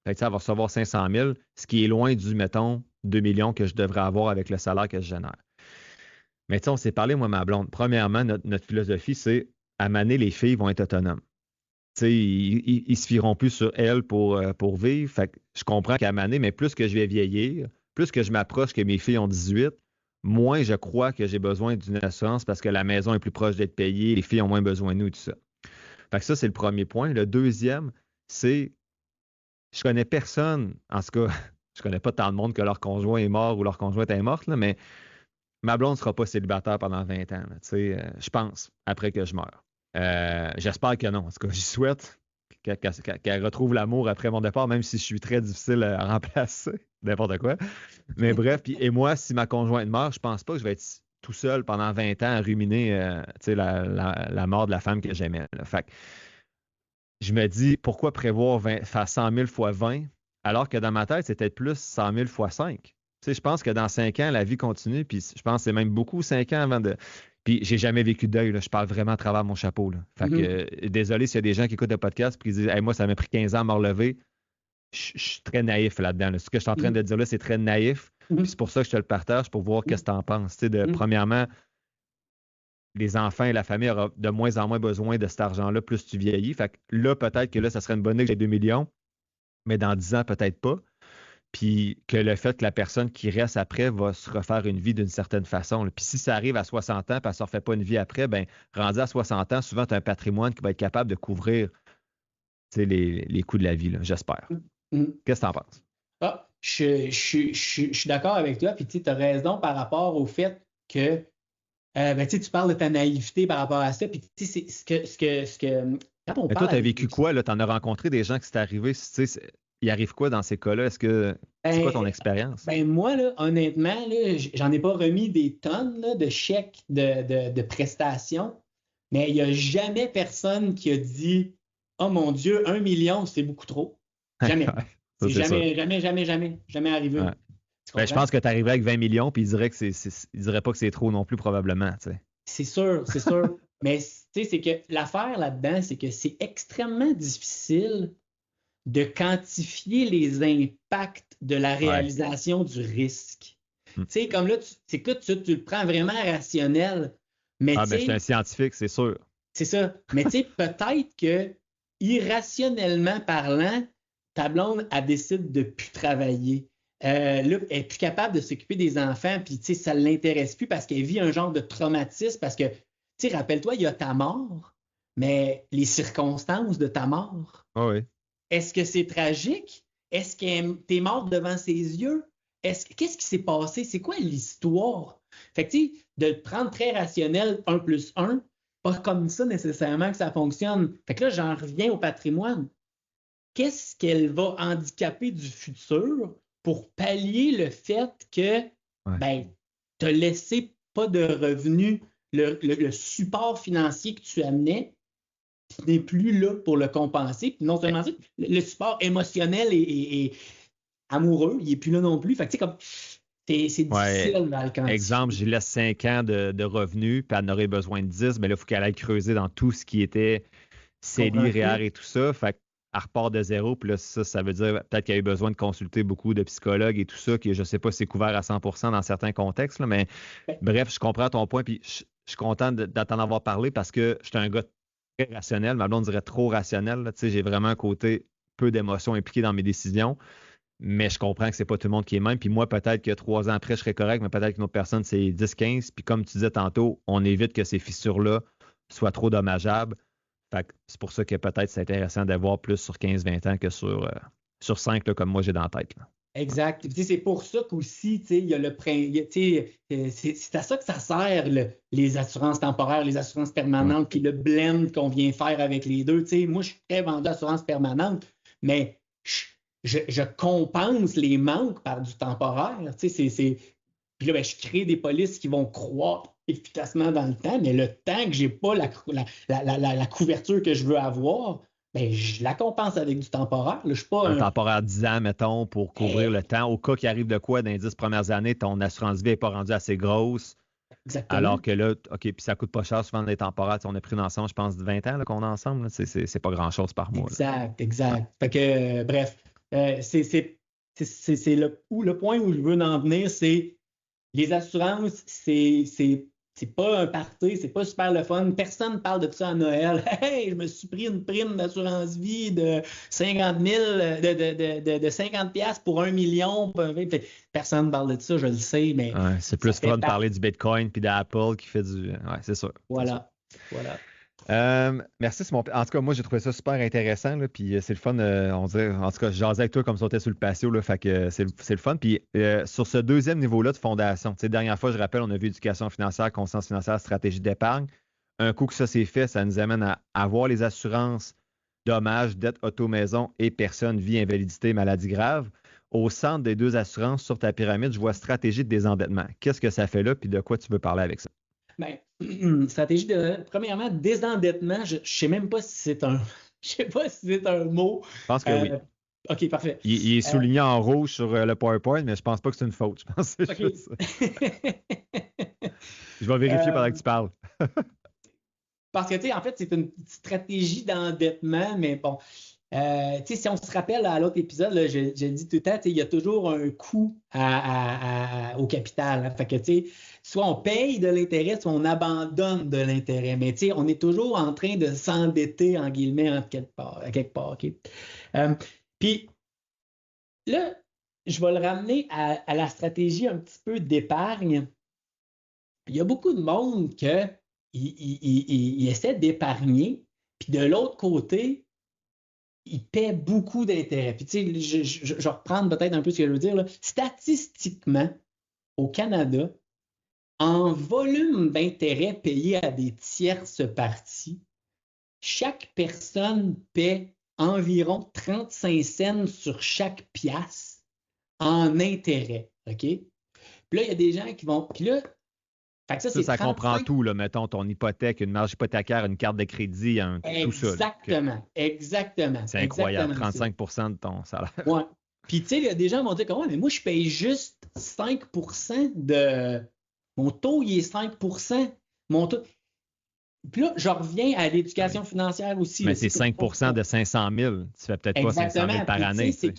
Fait que ça, elle va recevoir 500 000, ce qui est loin du, mettons, 2 millions que je devrais avoir avec le salaire que je génère. Mais tu sais, on s'est parlé, moi, ma blonde. Premièrement, notre philosophie, c'est à maner, les filles vont être autonomes. Tu sais, ils se fieront plus sur elles pour vivre. Fait que je comprends qu'à maner, mais plus que je vais vieillir, plus que je m'approche que mes filles ont 18, moins je crois que j'ai besoin d'une assurance parce que la maison est plus proche d'être payée, les filles ont moins besoin de nous et tout ça. Fait que ça, c'est le premier point. Le deuxième, c'est je connais personne, en tout cas, je connais pas tant de monde que leur conjoint est mort ou leur conjointe est morte, là, mais ma blonde ne sera pas célibataire pendant 20 ans, là, je pense, après que je meure. J'espère que non. En tout cas, j'y souhaite qu'elle retrouve l'amour après mon départ, même si je suis très difficile à remplacer, n'importe quoi. Mais bref, et moi, si ma conjointe meurt, je pense pas que je vais être tout seul pendant 20 ans à ruminer la mort de la femme que j'aimais. Là. Fait que je me dis, pourquoi prévoir faire 100 000 fois 20, alors que dans ma tête, c'était plus 100 000 fois 5. Je pense que dans 5 ans, la vie continue, puis je pense que c'est même beaucoup 5 ans avant de. Puis j'ai jamais vécu de deuil, là. Je parle vraiment à travers mon chapeau. Là. Fait que, désolé s'il y a des gens qui écoutent le podcast et qui disent hey, moi, ça m'a pris 15 ans à me relever. Je suis très naïf là-dedans. Là. Ce que je suis en train de dire là, c'est très naïf. Puis c'est pour ça que je te le partage, pour voir qu'est-ce que tu en penses. Premièrement, les enfants et la famille auront de moins en moins besoin de cet argent-là plus tu vieillis. Fait que là, peut-être que là, ça serait une bonne idée que j'ai 2 millions, mais dans 10 ans, peut-être pas. Puis que le fait que la personne qui reste après va se refaire une vie d'une certaine façon. Là. Puis si ça arrive à 60 ans et elle ne se refait pas une vie après, ben rendu à 60 ans, souvent, tu as un patrimoine qui va être capable de couvrir les coûts de la vie, là, j'espère. Qu'est-ce que tu en penses? Ah, je suis d'accord avec toi, puis tu as raison par rapport au fait que tu parles de ta naïveté par rapport à ça, puis tu sais, c'est ce que quand on Mais parle. toi, tu as vécu quoi, là? Tu en as rencontré des gens qui c'est arrivé, il arrive quoi dans ces cas-là? C'est quoi ton expérience? Moi, là, honnêtement, là, j'en ai pas remis des tonnes là, de chèques de prestations, mais il n'y a jamais personne qui a dit oh mon Dieu, 1 million, c'est beaucoup trop. Jamais. Ça, c'est jamais arrivé. Ouais. Ben, je pense que tu arriverais avec 20 millions, puis il dirait pas que c'est trop non plus, probablement. T'sais. C'est sûr. Mais c'est que l'affaire là-dedans, c'est que c'est extrêmement difficile de quantifier les impacts de la réalisation du risque. Tu sais, comme là, tu le prends vraiment rationnel. Mais ben, je suis un scientifique, c'est sûr. C'est ça. Mais tu sais, peut-être que, irrationnellement parlant, ta blonde, elle décide de ne plus travailler. Là, elle n'est plus capable de s'occuper des enfants, puis tu sais, ça ne l'intéresse plus parce qu'elle vit un genre de traumatisme. Parce que, tu sais, rappelle-toi, il y a ta mort, mais les circonstances de ta mort. Oh oui. Est-ce que c'est tragique? Est-ce que t'es mort devant ses yeux? Qu'est-ce qui s'est passé? C'est quoi l'histoire? Fait que, tu sais, de le prendre très rationnel, 1 plus 1, pas comme ça nécessairement que ça fonctionne. Fait que là, j'en reviens au patrimoine. Qu'est-ce qu'elle va handicaper du futur pour pallier le fait que, tu as laissé pas de revenus, le support financier que tu amenais, n'est plus là pour le compenser. Puis non seulement ça, le support émotionnel et amoureux, il n'est plus là non plus. Fait que, comme c'est difficile dans le quantifier. Exemple, je laisse 5 ans de revenus, puis elle en aurait besoin de 10, mais là, il faut qu'elle aille creuser dans tout ce qui était CELI, REER et tout ça. Fait qu'elle repart de zéro, puis là, ça veut dire peut-être qu'elle a eu besoin de consulter beaucoup de psychologues et tout ça, que je ne sais pas si c'est couvert à 100% dans certains contextes, là, mais bref, je comprends ton point, puis je suis content d'en avoir parlé parce que je suis un gars très rationnel, ma blonde dirait trop rationnel. J'ai vraiment un côté peu d'émotions impliquées dans mes décisions, mais je comprends que c'est pas tout le monde qui est même. Puis moi, peut-être que 3 ans après, je serais correct, mais peut-être qu'une autre personne, c'est 10-15. Puis comme tu disais tantôt, on évite que ces fissures-là soient trop dommageables. Fait que c'est pour ça que peut-être c'est intéressant d'avoir plus sur 15-20 ans que sur 5, là, comme moi j'ai dans la tête. Là. Exact. C'est pour ça qu'aussi, il y a c'est à ça que ça sert, les assurances temporaires, les assurances permanentes, puis le blend qu'on vient faire avec les deux. Moi, je suis très vendu assurance permanente, mais je compense les manques par du temporaire. Puis là, je crée des polices qui vont croître efficacement dans le temps, mais le temps que je n'ai pas la couverture que je veux avoir, je la compense avec du temporaire. Là, je suis pas un temporaire 10 ans, mettons, pour couvrir le temps. Au cas qu'il arrive de quoi dans les 10 premières années, ton assurance vie n'est pas rendue assez grosse. Exactement. Alors que là, OK, puis ça coûte pas cher souvent des temporaires. On a pris ensemble, je pense, 20 ans là, qu'on est ensemble. Là. C'est pas grand-chose par mois. Exact. Fait que, bref, c'est le point où je veux en venir, c'est les assurances, c'est pas un party, c'est pas super le fun. Personne ne parle de ça à Noël. Hey, je me suis pris une prime d'assurance vie de 50 000, de 50 $ pour 1 million. Personne ne parle de ça, je le sais, mais. C'est plus fun de parler du Bitcoin puis d'Apple qui fait du. Ouais, c'est sûr. Voilà. Merci, Simon. En tout cas, moi, j'ai trouvé ça super intéressant. Là, puis c'est le fun. On dirait, en tout cas, je jasais avec toi comme si on était sur le patio. Là, fait que c'est le fun. Puis sur ce deuxième niveau-là de fondation, tu sais, dernière fois, je rappelle, on a vu éducation financière, conscience financière, stratégie d'épargne. Un coup que ça s'est fait, ça nous amène à avoir les assurances, dommages, dettes auto-maison et personnes, vie, invalidité, maladie grave. Au centre des deux assurances sur ta pyramide, je vois stratégie de désendettement. Qu'est-ce que ça fait là? Puis de quoi tu veux parler avec ça? Ben, stratégie de, premièrement, désendettement, je ne sais même pas si c'est un, je sais pas si c'est un mot. Je pense que oui. OK, parfait. Il est souligné en rouge sur le PowerPoint, mais je pense pas que c'est une faute. Je pense que c'est OK. juste ça. Je vais vérifier pendant que tu parles. Parce que, tu sais, en fait, c'est une stratégie d'endettement, mais bon. Tu sais, si on se rappelle à l'autre épisode, là, je dis tout le temps, tu sais, il y a toujours un coût au capital. Hein. Fait que, tu sais, soit on paye de l'intérêt, soit on abandonne de l'intérêt. Mais, tu sais, on est toujours en train de s'endetter, en guillemets, à quelque part. OK? Puis là, je vais le ramener à la stratégie un petit peu d'épargne. Il y a beaucoup de monde qui essaie d'épargner, puis de l'autre côté, il paie beaucoup d'intérêts. Puis, tu sais, je vais reprendre peut-être un peu ce que je veux dire. Là. Statistiquement, au Canada, en volume d'intérêts payés à des tierces parties, chaque personne paie environ 35 cents sur chaque pièce en intérêt. OK? Puis là, il y a des gens qui vont. Puis là, fait que ça, c'est Ça 35... comprend tout, là, mettons, ton hypothèque, une marge hypothécaire, une carte de crédit, tout ça. Exactement, exactement. C'est incroyable, Exactement 35 de ton salaire. Ouais. Puis, tu sais, il y a des gens qui vont dire, ouais, mais moi, je paye juste 5 de. Mon taux, il est 5 Mon taux. Puis là, je reviens à l'éducation financière aussi. Mais là. c'est 5 de 500 000. Tu fais peut-être pas 500 000 par Puis, année. c'est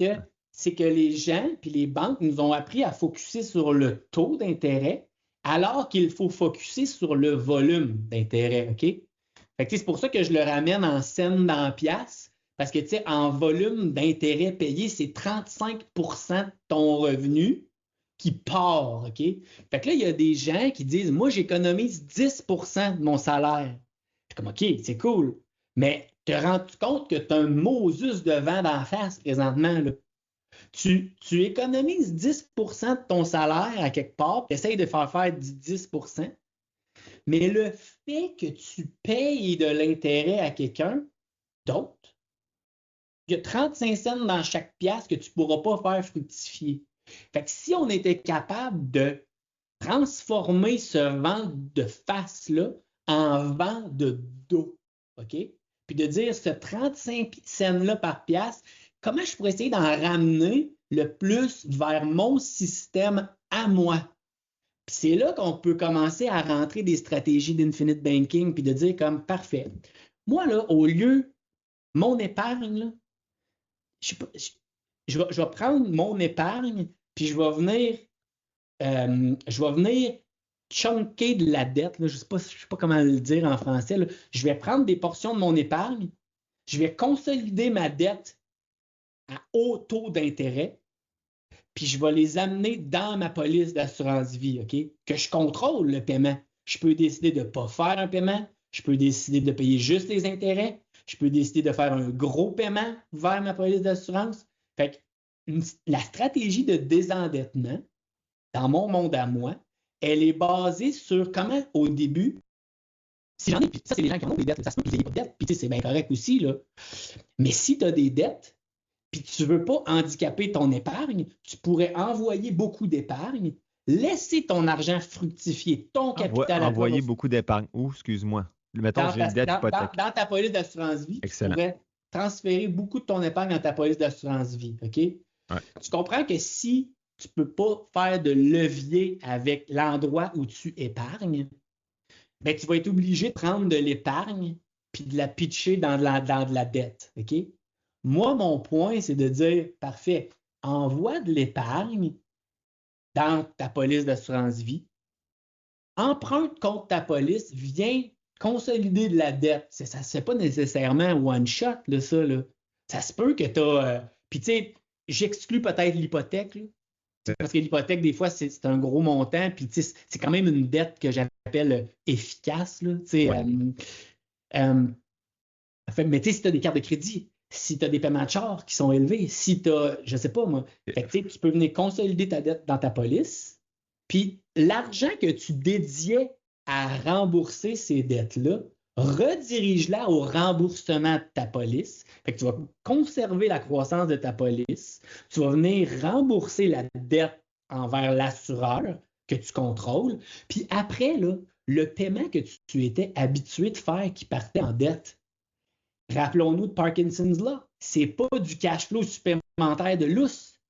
que les gens puis les banques nous ont appris à focuser sur le taux d'intérêt alors qu'il faut focuser sur le volume d'intérêt. OK? Fait que c'est pour ça que je le ramène en scène dans pièce. Parce que, tu sais, en volume d'intérêt payé, c'est 35 de ton revenu qui part, OK? Fait que là, il y a des gens qui disent, moi, j'économise 10 de mon salaire. Je suis comme, OK, c'est cool. Mais te rends-tu compte que tu as un Moses de vent d'en face présentement, là? Tu économises 10 de ton salaire à quelque part, tu essayes de faire du 10 mais le fait que tu payes de l'intérêt à quelqu'un d'autre, il y a 35 cents dans chaque pièce que tu ne pourras pas faire fructifier. Fait que si on était capable de transformer ce vent de face-là en vent de dos, OK? Puis de dire ce 35 cents-là par pièce, comment je pourrais essayer d'en ramener le plus vers mon système à moi? Puis c'est là qu'on peut commencer à rentrer des stratégies d'infinite banking puis de dire comme parfait. Moi, là, au lieu, mon épargne, là, je vais prendre mon épargne puis je vais venir chunker de la dette. Là, je ne sais pas comment le dire en français. Là. Je vais prendre des portions de mon épargne, je vais consolider ma dette à haut taux d'intérêt, puis je vais les amener dans ma police d'assurance vie, OK? Que je contrôle le paiement. Je peux décider de ne pas faire un paiement, je peux décider de payer juste les intérêts, je peux décider de faire un gros paiement vers ma police d'assurance. Fait que la stratégie de désendettement, dans mon monde à moi, elle est basée sur comment, au début, si j'en ai, puis ça, c'est les gens qui ont des dettes, là, ça se peut qu'ils n'aient pas de dettes, puis tu sais, c'est bien correct aussi, là. Mais si tu as des dettes, puis tu ne veux pas handicaper ton épargne, tu pourrais envoyer beaucoup d'épargne, laisser ton argent fructifier, ton capital à toi. Envoyer beaucoup d'épargne. Où, excuse-moi? Mettons, j'ai une dette hypothèque. Dans ta police d'assurance vie, excellent. Tu pourrais transférer beaucoup de ton épargne dans ta police d'assurance vie, OK? Ouais. Tu comprends que si tu ne peux pas faire de levier avec l'endroit où tu épargnes, ben, tu vas être obligé de prendre de l'épargne puis de la pitcher dans de la dette. OK? Moi, mon point, c'est de dire, parfait, envoie de l'épargne dans ta police d'assurance vie, emprunte contre ta police, viens consolider de la dette. Ça ne se fait pas nécessairement one shot, là, ça. Là. Ça se peut que tu as. Puis, tu sais, j'exclus peut-être l'hypothèque, là. Parce que l'hypothèque, des fois, c'est un gros montant, puis c'est quand même une dette que j'appelle efficace. Là, ouais. Mais tu sais, si tu as des cartes de crédit, si tu as des paiements de char qui sont élevés, si tu as, je sais pas moi, tu peux venir consolider ta dette dans ta police, puis l'argent que tu dédiais à rembourser ces dettes-là, redirige-la au remboursement de ta police. Fait que tu vas conserver la croissance de ta police, tu vas venir rembourser la dette envers l'assureur que tu contrôles, puis après, là, le paiement que tu étais habitué de faire qui partait en dette, rappelons-nous de Parkinson's Law, c'est pas du cash flow supplémentaire de lousse,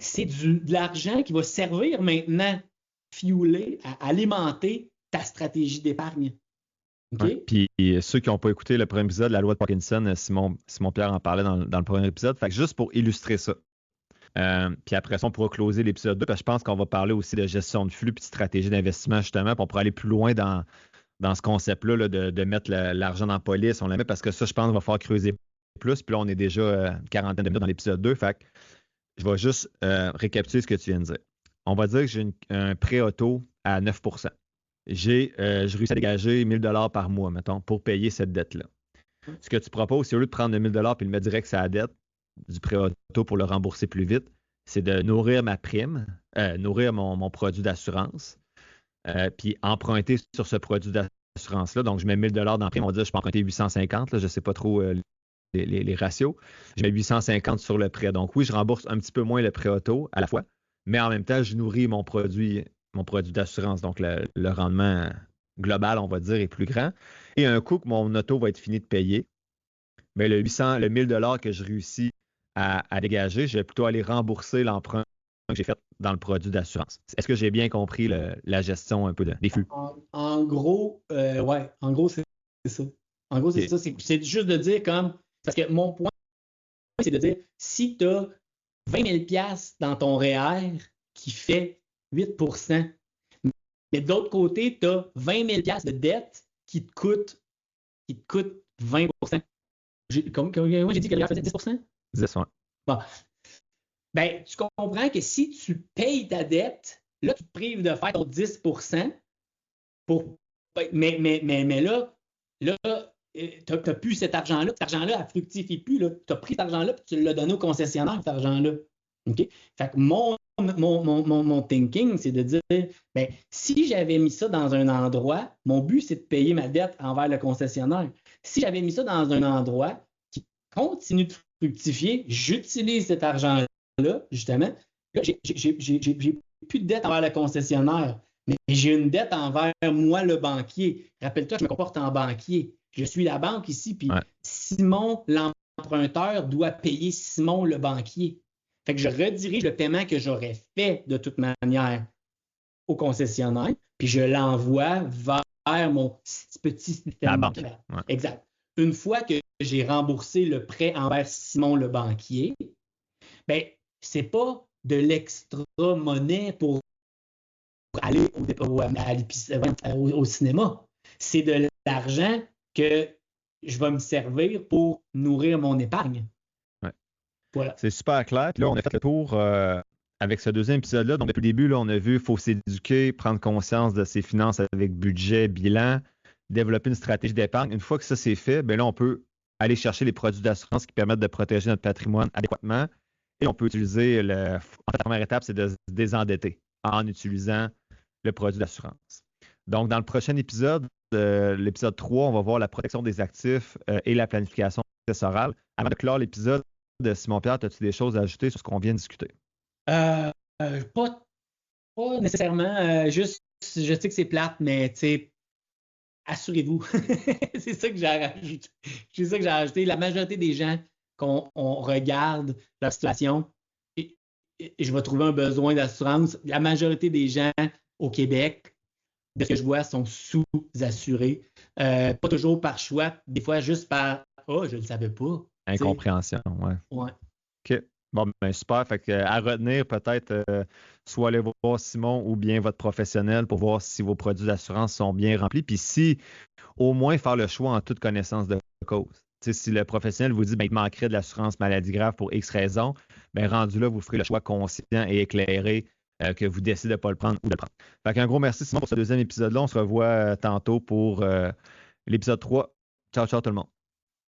c'est de l'argent qui va servir maintenant, fueler, à alimenter ta stratégie d'épargne. Okay? Ouais, puis ceux qui n'ont pas écouté le premier épisode, la loi de Parkinson, Simon Pierre en parlait dans le premier épisode. Fait que juste pour illustrer ça. Puis après ça, on pourra closer l'épisode 2 parce que je pense qu'on va parler aussi de gestion de flux puis de stratégie d'investissement justement, puis on pourra aller plus loin dans ce concept-là là, de mettre l'argent dans la police. On la met parce que ça, je pense, va falloir creuser plus. Puis là, on est déjà une quarantaine de minutes dans l'épisode 2. Fait que je vais juste récapituler ce que tu viens de dire. On va dire que j'ai un prêt auto à 9 %. Je réussis à dégager 1 000 $ par mois, mettons, pour payer cette dette-là. Ce que tu proposes, c'est au lieu de prendre 1 000 $ et le mettre direct sur la dette du prêt auto pour le rembourser plus vite, c'est de nourrir ma prime, nourrir mon produit d'assurance, puis emprunter sur ce produit d'assurance-là. Donc, je mets 1 000 $ dans la prime. On va dire que je peux emprunter 850, là, je ne sais pas trop les ratios. Je mets 850 sur le prêt. Donc, oui, je rembourse un petit peu moins le prêt auto à la fois, mais en même temps, je nourris mon produit d'assurance. Donc, le rendement global, on va dire, est plus grand. Et un coup que mon auto va être fini de payer, bien, le 1 000 $ que je réussis à dégager, je vais plutôt aller rembourser l'emprunt que j'ai fait dans le produit d'assurance. Est-ce que j'ai bien compris la gestion un peu des flux? En gros, ouais. En gros, c'est ça. En gros, c'est ça. C'est juste de dire comme... Parce que mon point, c'est de dire, si tu as 20 000 $ dans ton REER qui fait 8 %, mais de l'autre côté, tu as 20 000 $ de dette qui te coûte 20 %. Moi, j'ai dit que le REER faisait 10 %? 10, ouais. Bon. Ben, tu comprends que si tu payes ta dette, là, tu te prives de faire ton 10 % mais là, tu n'as plus cet argent-là. Cet argent-là, elle ne fructifie plus. Tu as pris cet argent-là et tu l'as donné au concessionnaire, cet argent-là. OK? Fait que mon thinking, c'est de dire, ben, si j'avais mis ça dans un endroit, mon but, c'est de payer ma dette envers le concessionnaire. Si j'avais mis ça dans un endroit qui continue de fructifier, j'utilise cet argent-là, justement. Là, j'ai plus de dette envers le concessionnaire, mais j'ai une dette envers moi, le banquier. Rappelle-toi, je me comporte en banquier. Je suis la banque ici, puis Simon, l'emprunteur, doit payer Simon, le banquier. Fait que je redirige le paiement que j'aurais fait de toute manière au concessionnaire, puis je l'envoie vers mon petit système bancaire. Ouais. Exact. Une fois que j'ai remboursé le prêt envers Simon, le banquier, ben, c'est pas de l'extra monnaie pour aller au cinéma. C'est de l'argent que je vais me servir pour nourrir mon épargne. Ouais. Voilà. C'est super clair. Puis là, on a fait le tour avec ce deuxième épisode-là. Donc, depuis le début, là, on a vu qu'il faut s'éduquer, prendre conscience de ses finances avec budget, bilan, développer une stratégie d'épargne. Une fois que ça c'est fait, bien là, on peut aller chercher les produits d'assurance qui permettent de protéger notre patrimoine adéquatement. Et on peut utiliser la première étape, c'est de se désendetter en utilisant le produit d'assurance. Donc, dans le prochain épisode, l'épisode 3, on va voir la protection des actifs et la planification successorale. Avant de clore l'épisode, Simon-Pierre, as-tu des choses à ajouter sur ce qu'on vient de discuter? Pas nécessairement. Juste, je sais que c'est plate, mais tu sais, assurez-vous. C'est ça que j'ai rajouté. C'est ça que j'ai rajouté. La majorité des gens, qu'on regarde leur situation, et je vais trouver un besoin d'assurance. La majorité des gens au Québec, de ce que je vois, sont sous-assurés. Pas toujours par choix, des fois juste par « Ah, je ne le savais pas ». Incompréhension, ouais. Ouais. OK. Bon, ben super. Fait que, à retenir, peut-être, soit aller voir Simon ou bien votre professionnel pour voir si vos produits d'assurance sont bien remplis. Puis si, au moins, faire le choix en toute connaissance de cause. T'sais, si le professionnel vous dit ben, il manquerait de l'assurance maladie grave pour X raisons, ben, rendu là, vous ferez le choix conscient et éclairé que vous décidez de ne pas le prendre ou de le prendre. Fait qu'un gros merci, Simon, pour ce deuxième épisode-là. On se revoit tantôt pour l'épisode 3 Ciao, ciao tout le monde.